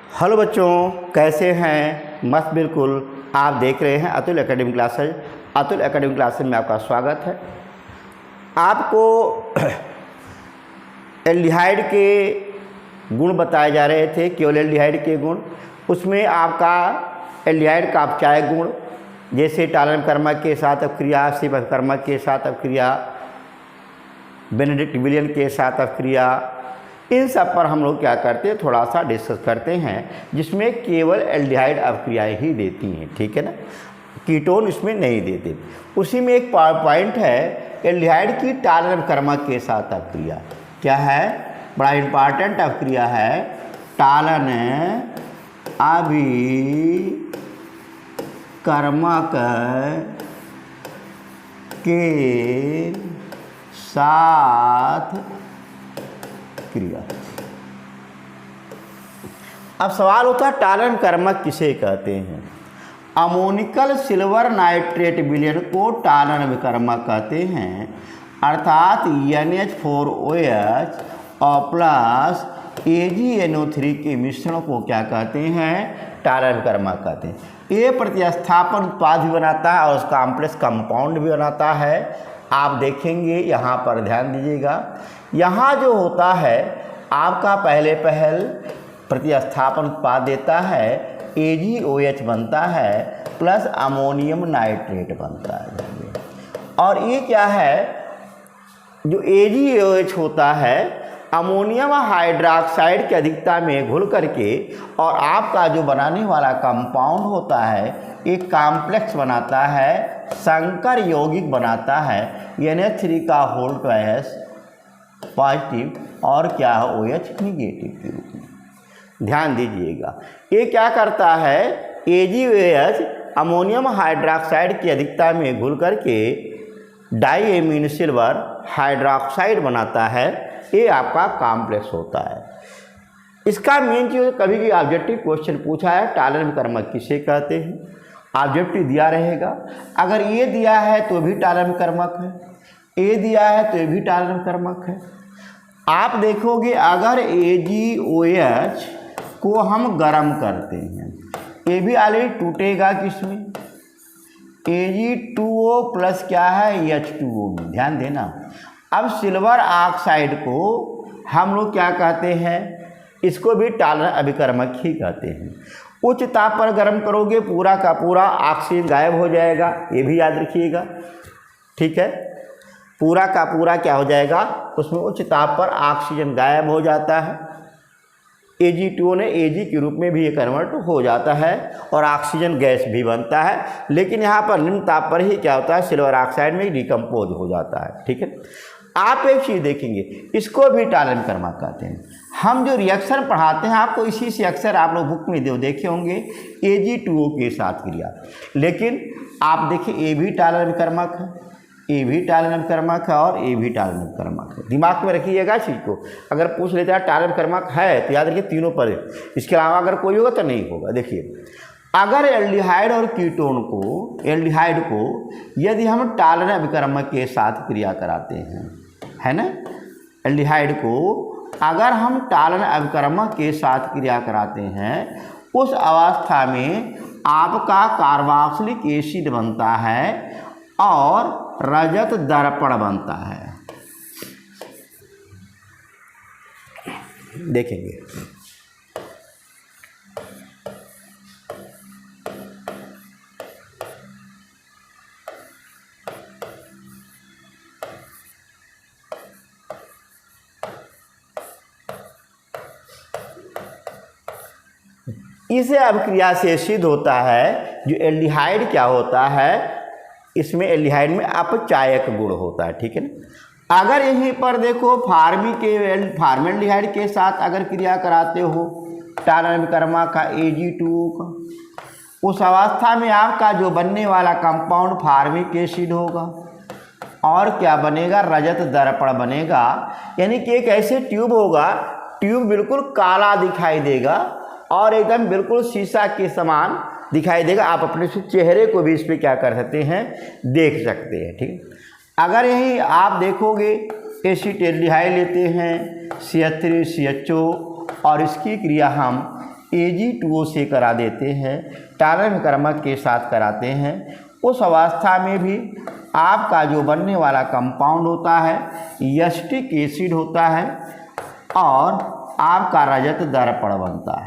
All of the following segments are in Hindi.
हेलो बच्चों, कैसे हैं? मस्त बिल्कुल। आप देख रहे हैं Atul academic classes. Atul academic classes में आपका स्वागत है। आपको एल्डिहाइड के गुण बताए जा रहे थे, केवल एल्डिहाइड के गुण। उसमें आपका एल्डिहाइड का अपचायक गुण, जैसे टालन कर्मक के साथ अपक्रिया, शिव कर्मक के साथ अपक्रिया, बेनेडिक्ट विलियन के साथ अपक्रिया, इन सब पर हम लोग क्या करते हैं, थोड़ा सा डिस्कस करते हैं, जिसमें केवल एल्डिहाइड अपक्रियाएँ ही देती हैं। ठीक है ना, कीटोन इसमें नहीं देते। उसी में एक पॉइंट है, एल्डिहाइड की टालन कर्मक के साथ अपक्रिया क्या है, बड़ा इम्पॉर्टेंट अपक्रिया है। टालन अभिकर्मक के साथ क्रिया। अब सवाल होता है टालन कर्मक किसे कहते हैं? अमोनिकल सिल्वर नाइट्रेट विलयन को टालन अभिकर्मक कहते हैं, अर्थात NH4OH और प्लस AgNO3 के मिश्रण को क्या कहते हैं? टालन अभिकर्मक कहते हैं। ये प्रतिस्थापन उत्पाद भी बनाता है और उसका कॉम्प्लेक्स कंपाउंड भी बनाता है। आप देखेंगे, यहाँ पर ध्यान दीजिएगा, यहाँ जो होता है आपका पहले प्रतिस्थापन उत्पाद देता है, AgOH बनता है प्लस अमोनियम नाइट्रेट बनता है। और ये क्या है, जो AgOH होता है अमोनियम हाइड्रोक्साइड की अधिकता में घुल करके, और आपका जो बनाने वाला कंपाउंड होता है एक कॉम्प्लेक्स बनाता है, संकर यौगिक बनाता है, NH3 का होल ट्वाइस पॉजिटिव और क्या है OH निगेटिव के रूप में। ध्यान दीजिएगा, ये क्या करता है, AgOH अमोनियम हाइड्रोक्साइड की अधिकता में घुल करके डाईएमीन सिल्वर हाइड्रोक्साइड बनाता है। ये आपका कॉम्प्लेक्स होता है। इसका मेन चीज़, कभी भी ऑब्जेक्टिव क्वेश्चन पूछा है टालन अभिकर्मक किसे कहते हैं, ऑब्जेक्टिव दिया रहेगा। अगर ये दिया है तो भी टालन अभिकर्मक है, ये दिया है तो ये भी टालन अभिकर्मक है। आप देखोगे, अगर AgOH को हम गर्म करते हैं, ये भी ऑलरेडी टूटेगा किसमें, Ag2O प्लस क्या है H2O में। ध्यान देना। अब सिल्वर ऑक्साइड को हम लोग क्या कहते हैं, इसको भी टालन अभिकर्मक ही कहते हैं। उच्च ताप पर गर्म करोगे पूरा का पूरा ऑक्सीजन गायब हो जाएगा, ये भी याद रखिएगा। ठीक है, पूरा का पूरा क्या हो जाएगा, उसमें उच्च ताप पर ऑक्सीजन गायब हो जाता है। Ag2O ने Ag के रूप में भी ये कन्वर्ट हो जाता है और ऑक्सीजन गैस भी बनता है। लेकिन यहाँ पर निम्न ताप पर ही क्या होता है, सिल्वर ऑक्साइड में डिकम्पोज हो जाता है। ठीक है, आप एक चीज़ देखेंगे, इसको भी टालन कर्मक कहते हैं। हम जो रिएक्शन पढ़ाते हैं आपको, इसी से अक्सर आप लोग बुक में देखे होंगे Ag2O के साथ क्रिया। लेकिन आप देखिए, ये भी टालन अभिकर्मक है, ये भी टालन अभिकर्मक है और ये भी टालन अभिकर्मक है। दिमाग में रखिएगा इस चीज़ को। अगर पूछ लेता है टालन अभिकर्मक है तो याद रखिए तीनों पर है, इसके अलावा अगर कोई होगा तो नहीं होगा। देखिए, अगर एल्डिहाइड और कीटोन को, एल्डिहाइड को यदि हम टालन अभिकर्मक के साथ क्रिया कराते हैं, है ना, एल्डिहाइड को अगर हम टालन अभिकर्मक के साथ क्रिया कराते हैं, उस अवस्था में आपका कार्बोक्सिलिक एसिड बनता है और रजत दर्पण बनता है। देखेंगे, इस अभिक्रिया से सिद्ध होता है जो एल्डिहाइड क्या होता है, इसमें एल्डिहाइड में अपचायक गुण होता है। ठीक है ना। अगर यहीं पर देखो, फार्मेल्डिहाइड के साथ अगर क्रिया कराते हो टालन अभिकर्मक का Ag2O का, उस अवस्था में आपका जो बनने वाला कंपाउंड फार्मिक एसिड होगा और क्या बनेगा, रजत दर्पण बनेगा। यानी कि एक ऐसे ट्यूब होगा, ट्यूब बिल्कुल काला दिखाई देगा और एकदम बिल्कुल शीशा के समान दिखाई देगा। आप अपने चेहरे को भी इस पर क्या कर सकते हैं, देख सकते हैं। ठीक, अगर यही आप देखोगे एसिटेल्डिहाइड लेते हैं CH3CHO और इसकी क्रिया हम Ag2O से करा देते हैं, टालन कर्मक के साथ कराते हैं, उस अवस्था में भी आपका जो बनने वाला कंपाउंड होता है एसिटिक एसिड होता है और आपका रजत दर्पण बनता है।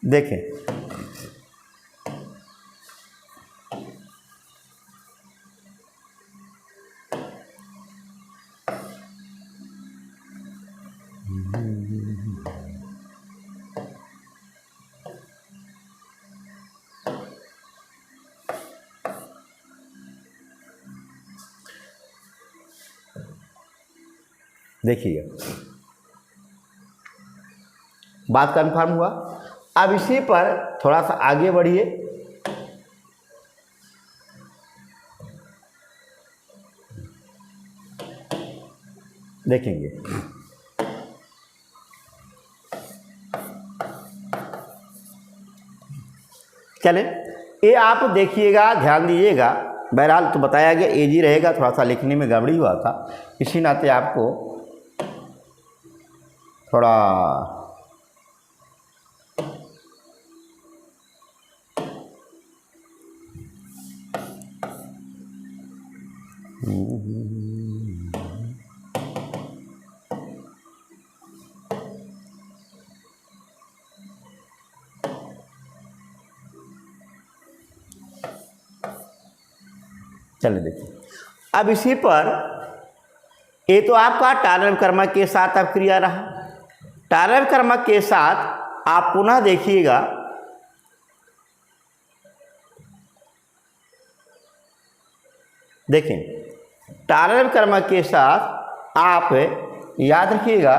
देखें, देखिए बात कंफर्म हुआ। अब इसी पर थोड़ा सा आगे बढ़िए। देखेंगे चले, ये आप देखिएगा, ध्यान दीजिएगा। बहरहाल तो बताया गया Ag रहेगा, थोड़ा सा लिखने में गड़बड़ी हुआ था, इसी नाते आपको थोड़ा चलिए देखिए। अब इसी पर ये तो आपका टालन कर्मक के साथ अब क्रिया रहा। टालन कर्मक के साथ आप पुनः देखिएगा, देखें टालन कर्मक के साथ आप याद रखिएगा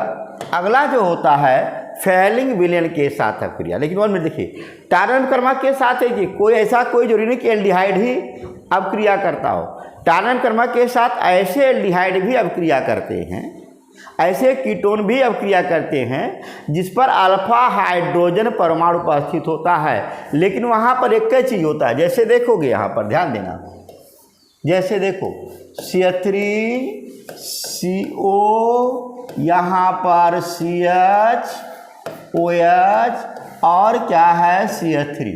अगला जो होता है फेलिंग विलेन के साथ अब क्रिया। लेकिन और में देखिए टालन कर्मक के साथ है कि कोई ऐसा कोई जरूरी नहीं कि एल्डिहाइड ही अब क्रिया करता हो। टालन कर्मक के साथ ऐसे एल्डिहाइड भी अब क्रिया करते हैं, ऐसे कीटोन भी अब क्रिया करते हैं जिस पर अल्फा हाइड्रोजन परमाणु उपस्थित होता है। लेकिन वहाँ पर एक ही चीज़ होता है, जैसे देखोगे यहाँ पर ध्यान देना, जैसे देखो CH3CO, यहाँ पर CHOH और क्या है CH3।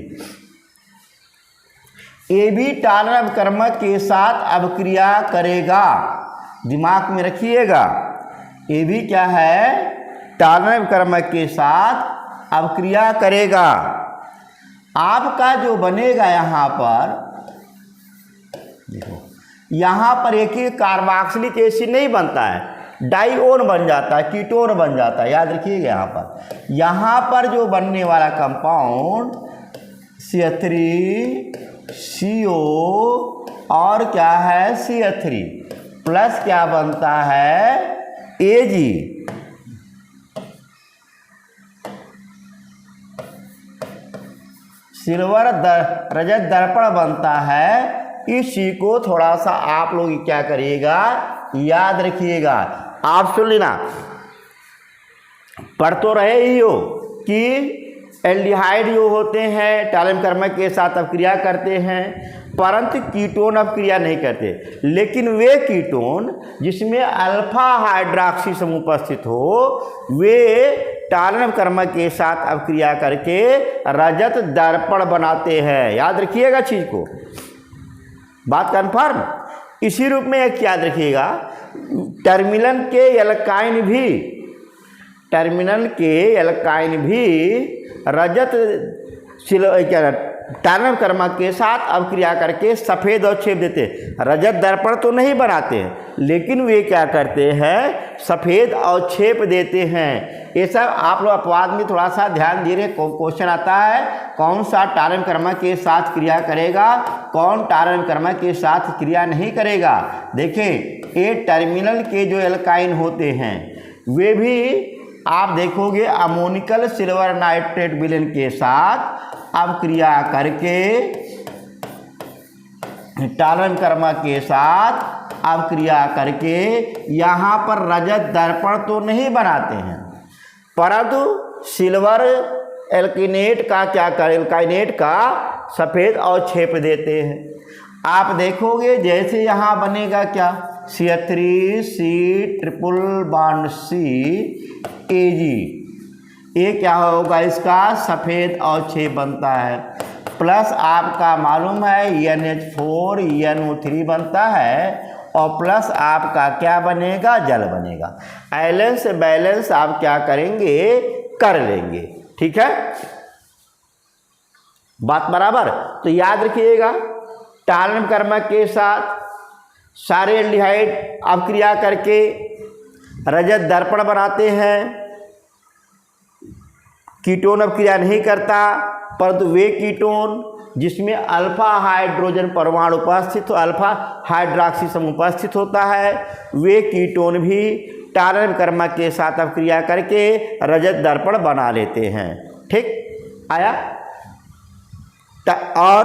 ये भी टालन कर्मक के साथ अब क्रिया करेगा, दिमाग में रखिएगा। ये भी क्या है टालन कर्मक के साथ अब क्रिया करेगा। आपका जो बनेगा यहाँ पर देखो, यहाँ पर एक ही कार्बोक्सिलिक एसिड नहीं बनता है, डाइओन बन जाता है, कीटोन बन जाता है। याद रखिएगा यहाँ पर जो बनने वाला कंपाउंड CH3CO और क्या है CH3 प्लस क्या बनता है Ag। सिल्वर रजत दर्पण बनता है। इसी को थोड़ा सा आप लोग क्या करिएगा याद रखिएगा। आप सुन लेना, पढ़ तो रहे ही हो कि एल्डिहाइड जो होते हैं टालन कर्मक के साथ अब क्रिया करते हैं, परंतु कीटोन अब क्रिया नहीं करते। लेकिन वे कीटोन जिसमें अल्फा हाइड्रोक्सी समूह उपस्थित हो, वे टालन कर्मक के साथ अब क्रिया करके रजत दर्पण बनाते हैं। याद रखिएगा चीज को, बात कन्फर्म। इसी रूप में एक याद रखिएगा, टर्मिनल के एल्काइन भी रजत टालन कर्मक के साथ अब क्रिया करके सफ़ेद और छेप देते हैं। रजत दर्पण तो नहीं बनाते हैं, लेकिन वे क्या करते हैं सफ़ेद और छेप देते हैं। ये सब आप लोग अपवाद में थोड़ा सा ध्यान दे रहे। क्वेश्चन आता है कौन सा टालन कर्मक के साथ क्रिया करेगा, कौन टालन कर्मक के साथ क्रिया नहीं करेगा। देखें ये टर्मिनल के जो एल्काइन होते हैं वे भी आप देखोगे अमोनिकल सिल्वर नाइट्रेट विलेन के साथ अब क्रिया करके टालन कर्मक के साथ अब क्रिया करके यहाँ पर रजत दर्पण तो नहीं बनाते हैं, परंतु सिल्वर एल्किनेट का क्या कर एल्काइनेट का सफ़ेद अवक्षेप देते हैं। आप देखोगे जैसे यहाँ बनेगा क्या, CH3 ट्रिपल बॉन्ड CAG, ये क्या होगा, इसका सफ़ेद अवक्षेप बनता है। प्लस आपका मालूम है NH4 NO3 बनता है, और प्लस आपका क्या बनेगा, जल बनेगा। बैलेंस बैलेंस आप क्या करेंगे, कर लेंगे। ठीक है, बात बराबर। तो याद रखिएगा, टालन कर्मक के साथ सारे एल्डिहाइड अपक्रिया करके रजत दर्पण बनाते हैं। कीटोन अपक्रिया नहीं करता, परंतु वे कीटोन जिसमें अल्फा हाइड्रोजन परमाणु उपस्थित, अल्फा हाइड्रॉक्सी समूह उपस्थित होता है, वे कीटोन भी टालन कर्मक के साथ अपक्रिया करके रजत दर्पण बना लेते हैं। ठीक आया। और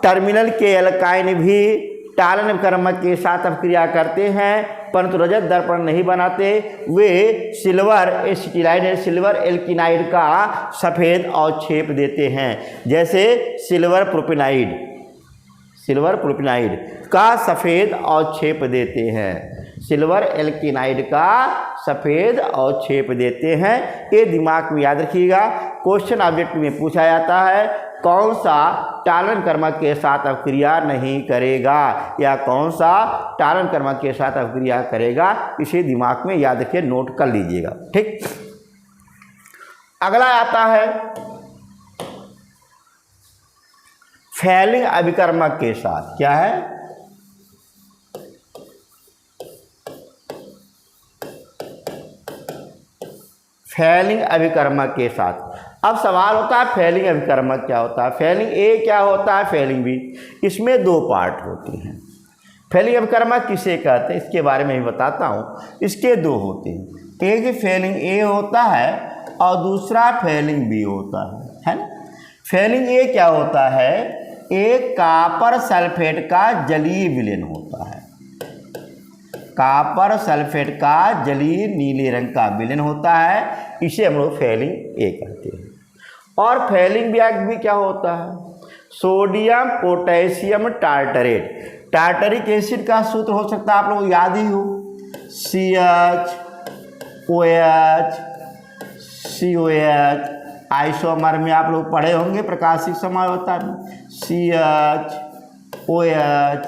टर्मिनल के एल्काइन भी टालन कर्मक के साथ अपक्रिया करते हैं, परंतु रजत दर्पण नहीं बनाते। वे सिल्वर एसिटिलाइड सिल्वर एल्किनाइड का सफ़ेद अवक्षेप देते हैं। जैसे सिल्वर प्रोपिनाइड का सफ़ेद अवक्षेप देते हैं, सिल्वर एल्किनाइड का सफ़ेद अवक्षेप देते हैं। ये दिमाग में याद रखिएगा। क्वेश्चन ऑब्जेक्ट में पूछा जाता है कौन सा टालन कर्मक के साथ अपक्रिया नहीं करेगा, या कौन सा टालन कर्मक के साथ अपक्रिया करेगा, इसे दिमाग में याद रखिए, नोट कर लीजिएगा। ठीक, अगला आता है फैलिंग अभिकर्मक के साथ। क्या है, फैलिंग अभिकर्मक के साथ। अब सवाल होता है फैलिंग अभिकर्मक क्या होता है, फैलिंग ए क्या होता है, फैलिंग बी। इसमें दो पार्ट होते हैं। फैलिंग अभिकर्मक किसे कहते हैं, इसके बारे में ही बताता हूँ। इसके दो होते हैं, एक फैलिंग ए होता है और दूसरा फैलिंग बी होता है ना। फैलिंग ए क्या होता है, एक कॉपर सल्फेट का जलीय विलयन होता है। कॉपर सल्फेट का जलीय नीले रंग का विलयन होता है, इसे हम लोग फैलिंग ए कहते हैं। और फैलिंग बी क्या होता है, sodium potassium tartrate. Tartaric acid का सूत्र हो सकता है आप लोग याद ही हो, CH आइसोमर में आप लोग पढ़े होंगे, प्रकाशिक समझौता में CH OH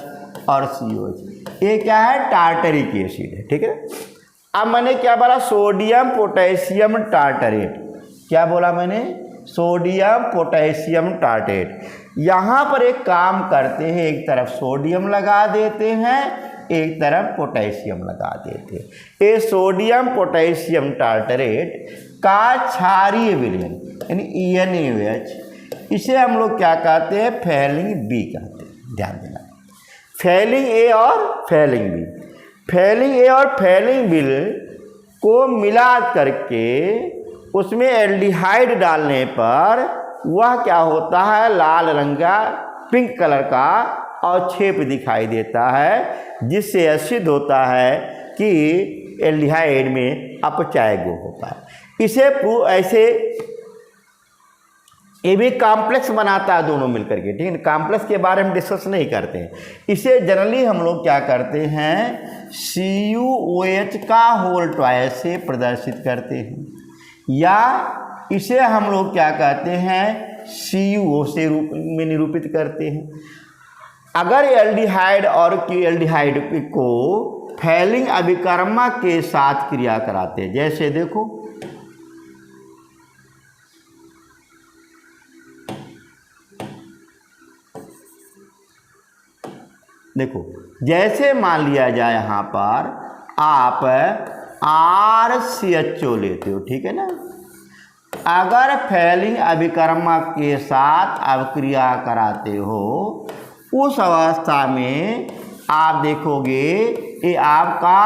और COH। ये क्या है, टार्टरिक एसिड है। ठीक है, अब मैंने क्या बोला, सोडियम पोटेशियम टार्टरेट। क्या बोला मैंने, सोडियम पोटेशियम टार्टरेट। यहाँ पर एक काम करते हैं, एक तरफ सोडियम लगा देते हैं, एक तरफ पोटेशियम लगा देते हैं। ये सोडियम पोटेशियम टार्टरेट का क्षारीय विलयन यानी NaOH, इसे हम लोग क्या कहते हैं, फैलिंग बी कहते हैं। ध्यान देना, फैलिंग ए और फैलिंग बी। फैलिंग ए और फैलिंग बी को मिला करके उसमें एल्डिहाइड डालने पर वह क्या होता है, लाल रंग का पिंक कलर का अवक्षेप दिखाई देता है, जिससे सिद्ध होता है कि एल्डिहाइड में अपचायक होता है। इसे ऐसे ये भी कॉम्प्लेक्स बनाता है दोनों मिलकर के। ठीक है, कॉम्प्लेक्स के बारे में डिस्कस नहीं करते हैं। इसे जनरली हम लोग क्या करते हैं, CuOH का होल ट्वाइस से प्रदर्शित करते हैं, या इसे हम लोग क्या कहते हैं, CuO से रूप में निरूपित करते हैं। अगर एल्डिहाइड और एल्डिहाइड को फैलिंग अभिकर्मक के साथ क्रिया कराते हैं, जैसे देखो जैसे मान लिया जाए यहाँ पर आप RCHO लेते हो, ठीक है ना। अगर फैलिंग अभिकर्मक के साथ अपक्रिया कराते हो, उस अवस्था में आप देखोगे ये आपका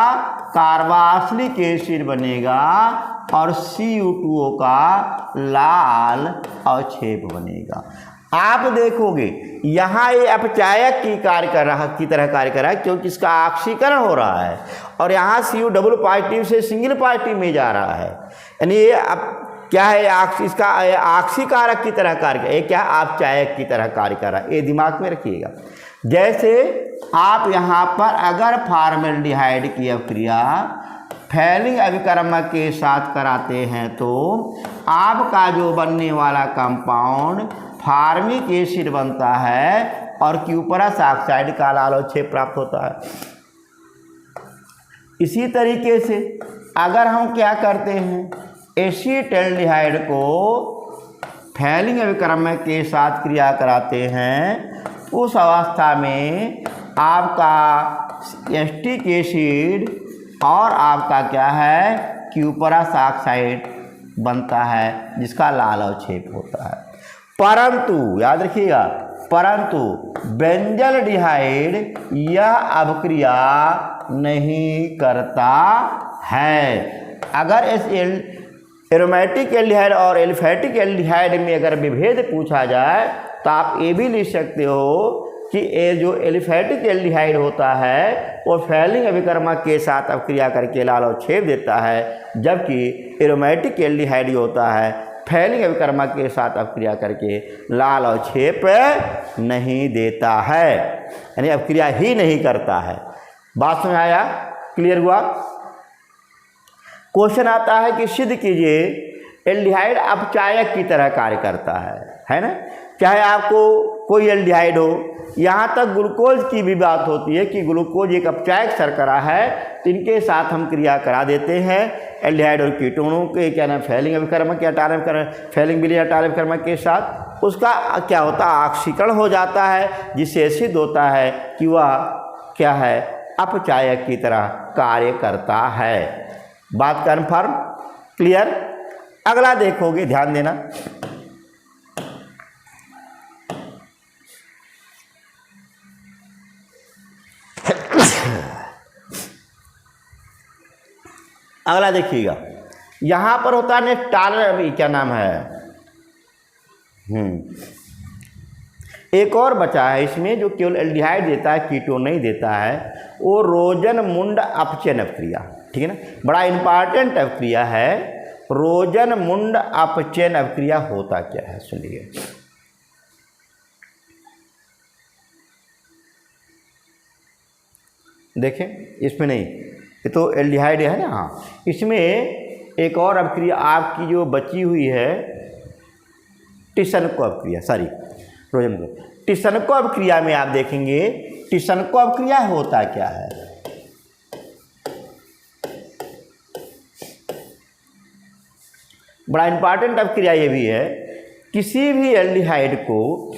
कार्बोक्सिलिक एसिड बनेगा और CU2O का लाल अवक्षेप बनेगा। आप देखोगे यहाँ ये अपचायक की कार्य कर रहा की तरह कार्य कर रहा है, क्योंकि इसका ऑक्सीकरण हो रहा है और यहाँ CO डबल पॉजिटिव से सिंगल पॉजिटिव में जा रहा है, यानी ये अब क्या है, इसका ऑक्सीकारक की तरह कार्य कर, ये क्या अपचायक की तरह कार्य कर रहा है, ये दिमाग में रखिएगा। जैसे आप यहाँ पर अगर फॉर्मेल्डिहाइड की अभिक्रिया फैलिंग अभिकर्मक के साथ कराते हैं तो आपका जो बनने वाला कंपाउंड फार्मिक एसिड बनता है और क्यूपरस ऑक्साइड का लाल अवक्षेप प्राप्त होता है। इसी तरीके से अगर हम क्या करते हैं, एसीटल्डिहाइड को फैलिंग अभिकर्मक के साथ क्रिया कराते हैं, उस अवस्था में आपका एसिटिक एसिड और आपका क्या है, क्यूपरस ऑक्साइड बनता है जिसका लाल अवक्षेप होता है। परंतु याद रखिएगा, परंतु बेंजल्डिहाइड यह अभिक्रिया नहीं करता है। अगर इस एरोमेटिक एल्डिहाइड और एलिफेटिक एल्डिहाइड में अगर विभेद पूछा जाए तो आप ये भी लिख सकते हो कि ये जो एलिफेटिक एल्डिहाइड होता है वो फैलिंग अभिकर्मक के साथ अभिक्रिया करके लाल अवक्षेप देता है, जबकि एरोमेटिक एल्डिहाइड जो होता है फैलिंग अभिकर्मक के साथ अभिक्रिया करके लाल अवक्षेप नहीं देता है, यानी अभिक्रिया ही नहीं करता है। बात समझ आया, क्लियर हुआ। क्वेश्चन आता है कि सिद्ध कीजिए एल्डिहाइड अपचायक की तरह कार्य करता है ना। चाहे आपको कोई एल्डिहाइड हो, यहाँ तक ग्लूकोज की भी बात होती है कि ग्लूकोज एक अपचायक शर्करा है, तो इनके साथ हम क्रिया करा देते हैं एल्डिहाइड और कीटोनों के क्या नाम फैलिंग अभिकर्मक या टार अभिकर्मक, फैलिंग बिलियन या टार अभिकर्मक के साथ उसका क्या होता है, ऑक्सीकरण हो जाता है, जिससे सिद्ध होता है कि वह क्या है, अपचायक की तरह कार्य करता है। बात कन्फर्म, क्लियर। अगला देखोगे, ध्यान देना, अगला देखिएगा, यहाँ पर होता है टालर, अभी क्या नाम है, एक और बचा है इसमें जो केवल एल्डिहाइड देता है, कीटोन नहीं देता है, वो रोजनमुंड अपचयन अभिक्रिया, ठीक है ना, बड़ा इंपॉर्टेंट अभिक्रिया है। रोजनमुंड अपचयन अभिक्रिया होता क्या है, सुनिए। देखें, इसमें नहीं, ये तो एल्डिहाइड है ना, हाँ, इसमें एक और अभिक्रिया आपकी जो बची हुई है, टिसनको अभिक्रिया, सॉरी रोजनमुंड टिसनको अभिक्रिया में आप देखेंगे टिसनको अभिक्रिया होता क्या है। बड़ा इंपॉर्टेंट अभिक्रिया ये भी है, किसी भी एल्डिहाइड को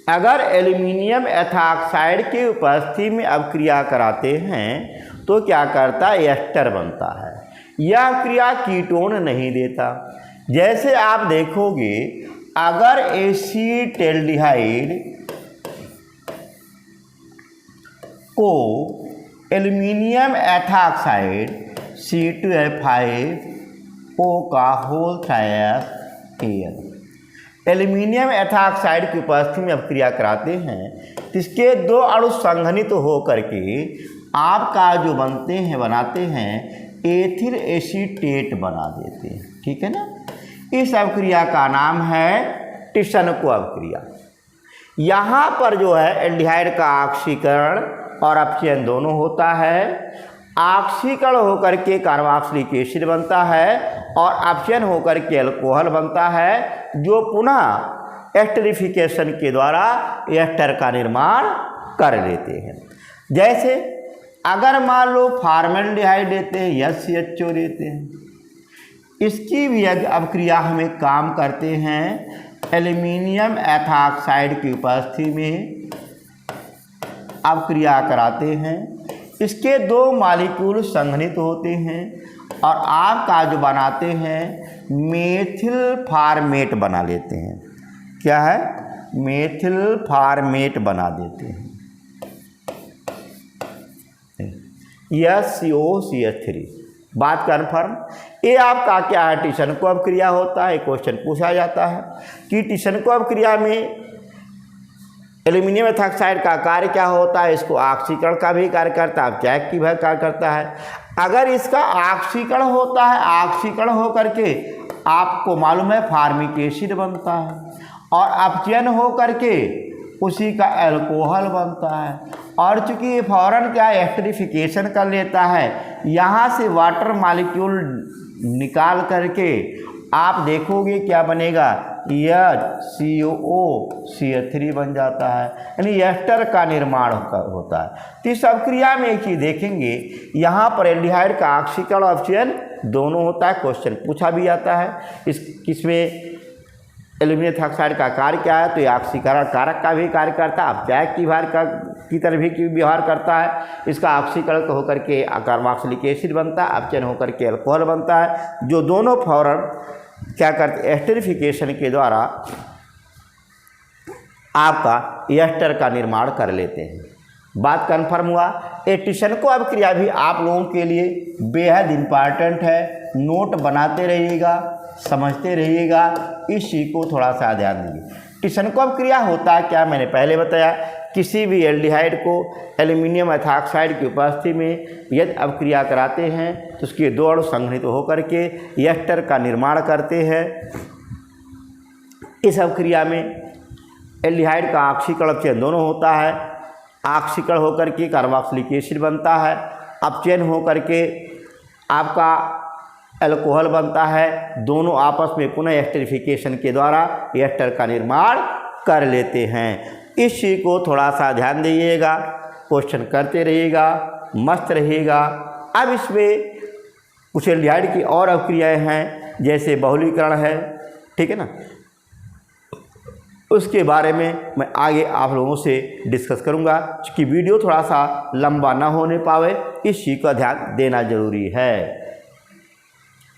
अगर एल्यूमिनियम एथॉक्साइड की उपस्थिति में अभिक्रिया कराते हैं तो क्या करता है, एस्टर बनता है। यह अभिक्रिया कीटोन नहीं देता। जैसे आप देखोगे अगर एसीटल्डिहाइड को एल्यूमिनियम एथॉक्साइड C2H5O का होल एल एल्यूमिनियम एथॉक्साइड की उपस्थिति में अभिक्रिया कराते हैं, इसके दो अणु संघनित हो करके आपका जो बनाते हैं एथिल एसीटेट बना देते हैं, ठीक है ना। इस अभिक्रिया का नाम है टिसनको अभिक्रिया। यहाँ पर जो है एल्डिहाइड का ऑक्सीकरण और अपचयन दोनों होता है। ऑक्सीकरण होकर के कार्बोक्सिलिक एसिड बनता है और अपचयन होकर के अल्कोहल बनता है, जो पुनः एस्टरिफिकेशन के द्वारा एस्टर का निर्माण कर लेते हैं। जैसे अगर मान लो फॉर्मेल्डिहाइड देते हैं, SCHO देते हैं, इसकी भी अभिक्रिया हमें काम करते हैं एल्यूमिनियम एथॉक्साइड की उपस्थिति में अभिक्रिया कराते हैं। इसके दो मॉलिक्यूल संघनित होते हैं और आपका जो बनाते हैं मेथिल फॉर्मेट बना लेते हैं। क्या है, मेथिल फॉर्मेट बना देते हैं, SCOCH3। बात कन्फर्म। ये आपका क्या है, टिशनकोव अभिक्रिया होता है। क्वेश्चन पूछा जाता है कि टिशनकोव अभिक्रिया में एल्यूमिनियम एथॉक्साइड का कार्य क्या होता है। इसको ऑक्सीकरण का भी कार्य करता है, चैक की भी कार्य करता है। अगर इसका ऑक्सीकरण होता है, ऑक्सीकरण हो करके आपको मालूम है फार्मिक एसिड बनता है, और अपचयन हो करके उसी का अल्कोहल बनता है। और चूंकि ये फौरन क्या एस्टरिफिकेशन कर लेता है, यहाँ से वाटर मॉलिक्यूल निकाल करके आप देखोगे क्या बनेगा, COO3 बन जाता है, यानी एस्टर का निर्माण होता है। तो इस अभिक्रिया में एक चीज देखेंगे, यहाँ पर एल्डिहाइड का ऑक्सीकरण और अपचयन दोनों होता है। क्वेश्चन पूछा भी जाता है किसमें एल्यूमिनियम एथॉक्साइड का कार्य क्या है, तो ये ऑक्सीकरण कारक का भी कार्य करता है, अपचायक की तरह भी व्यवहार करता है। इसका ऑक्सीकरण होकर के कार्बोक्सिलिक एसिड बनता है, अपचयन होकर के अल्कोहल बनता है, जो दोनों फौरन क्या करते एस्टरिफिकेशन के द्वारा आपका एस्टर का निर्माण कर लेते हैं। बात कन्फर्म हुआ। ये टिशनकोव अभिक्रिया भी आप लोगों के लिए बेहद इम्पॉर्टेंट है, नोट बनाते रहिएगा, समझते रहिएगा, इस चीज़ को थोड़ा सा ध्यान दीजिए। टिशनकोव अभिक्रिया होता क्या, मैंने पहले बताया, किसी भी एल्डिहाइड को एल्यूमिनियम एथॉक्साइड की उपस्थिति में यदि अभिक्रिया कराते हैं तो उसके दो अणु संघनित होकर के एस्टर का निर्माण करते हैं। इस अभिक्रिया में एल्डिहाइड का ऑक्सीकरण अपचयन दोनों होता है। ऑक्सीकरण होकर के कार्बोक्सिलिक एसिड बनता है, अपचयन होकर के आपका अल्कोहल बनता है। दोनों आपस में पुनः एस्टरिफिकेशन के द्वारा एस्टर का निर्माण कर लेते हैं। इस चीज़ को थोड़ा सा ध्यान दीजिएगा, क्वेश्चन करते रहिएगा, मस्त रहिएगा। अब इसमें कुछ एल्डिहाइड की और अभिक्रियाएँ हैं, जैसे बहुलीकरण है, ठीक है ना, उसके बारे में मैं आगे आप लोगों से डिस्कस करूंगा। क्योंकि वीडियो थोड़ा सा लंबा ना होने पावे, इस चीज़ का ध्यान देना जरूरी है।